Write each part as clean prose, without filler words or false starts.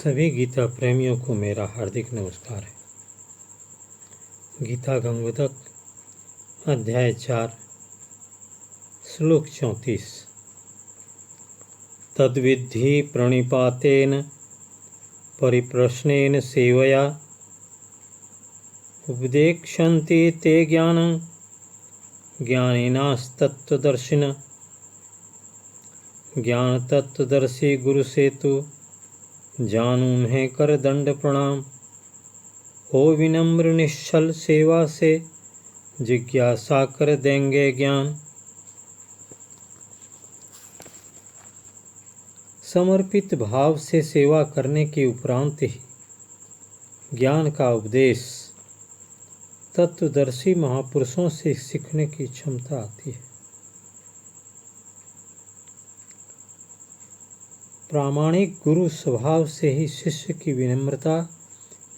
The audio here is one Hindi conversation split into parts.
सभी गीता प्रेमियों को मेरा हार्दिक नमस्कार है। गीता गंगोदक अध्याय 4 श्लोक 34। तद्विद्धि प्रणिपातेन परिप्रश्नेन सेवया उपदेक्षन्ति ते ज्ञानं ज्ञानिनास्तत्त्वदर्शिनः। ज्ञान तत्वदर्शी गुरु से तू जानू उन्हें कर दंड प्रणाम। हो विनम्र निश्चल सेवा से जिज्ञासा कर देंगे ज्ञान। समर्पित भाव से सेवा करने के उपरांत ही ज्ञान का उपदेश तत्वदर्शी महापुरुषों से सीखने की क्षमता आती है। प्रामाणिक गुरु स्वभाव से ही शिष्य की विनम्रता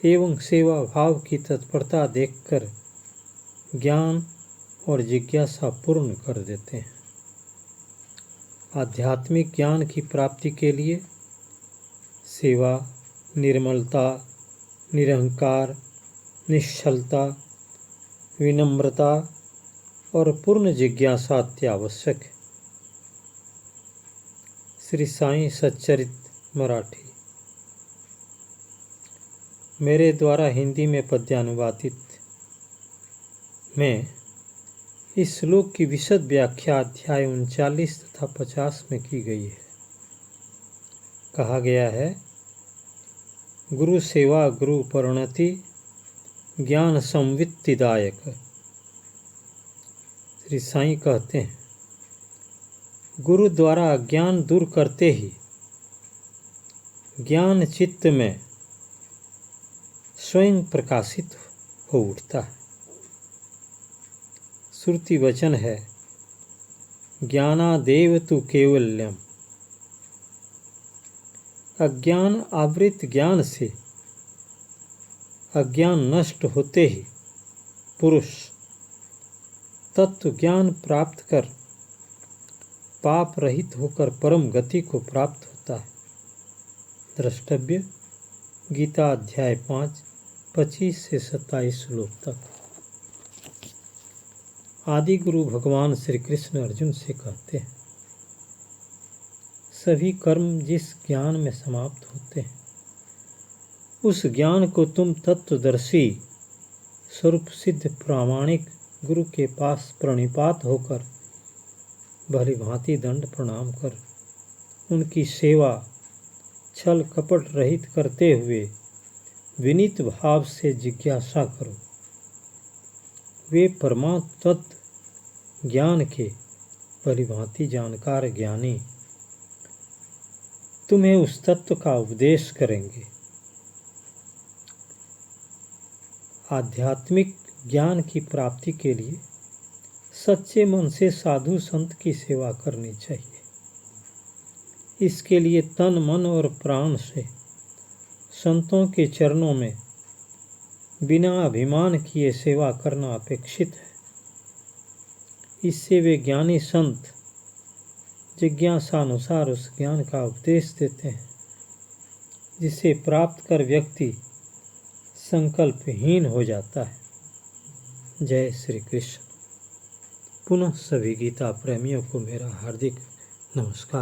एवं सेवा भाव की तत्परता देखकर ज्ञान और जिज्ञासा पूर्ण कर देते हैं। आध्यात्मिक ज्ञान की प्राप्ति के लिए सेवा, निर्मलता, निरहंकार, निश्चलता, विनम्रता और पूर्ण जिज्ञासा अत्यावश्यक है। श्री साईं सच्चरित मराठी। मेरे द्वारा हिंदी में पद्यानुवादित में इस श्लोक की विशद व्याख्या अध्याय 39 तथा 50 में की गई है। कहा गया है, गुरु सेवा गुरु परिणति ज्ञान संवित्तिदायक। श्री साईं कहते हैं, गुरु द्वारा अज्ञान दूर करते ही ज्ञान चित्त में स्वयं प्रकाशित हो उठता है। श्रुति वचन है, ज्ञानादेव तु कैवल्यम। अज्ञान आवृत ज्ञान से अज्ञान नष्ट होते ही पुरुष तत्व ज्ञान प्राप्त कर पाप रहित होकर परम गति को प्राप्त होता है। द्रष्टव्य गीता अध्याय 5 25 से 27 श्लोक तक। आदि गुरु भगवान श्री कृष्ण अर्जुन से कहते हैं, सभी कर्म जिस ज्ञान में समाप्त होते हैं उस ज्ञान को तुम तत्वदर्शी स्वरूप सिद्ध प्रामाणिक गुरु के पास प्रणिपात होकर भली भांति दंड प्रणाम कर उनकी सेवा छल कपट रहित करते हुए विनीत भाव से जिज्ञासा करो। वे परमात्म तत्व ज्ञान के भली भांति जानकार ज्ञानी तुम्हें उस तत्व का उपदेश करेंगे। आध्यात्मिक ज्ञान की प्राप्ति के लिए सच्चे मन से साधु संत की सेवा करनी चाहिए। इसके लिए तन मन और प्राण से संतों के चरणों में बिना अभिमान किए सेवा करना अपेक्षित है। इससे वे ज्ञानी संत जिज्ञासा अनुसार उस ज्ञान का उपदेश देते हैं, जिसे प्राप्त कर व्यक्ति संकल्पहीन हो जाता है। जय श्री कृष्ण। पुनः सभी गीता प्रेमियों को मेरा हार्दिक नमस्कार।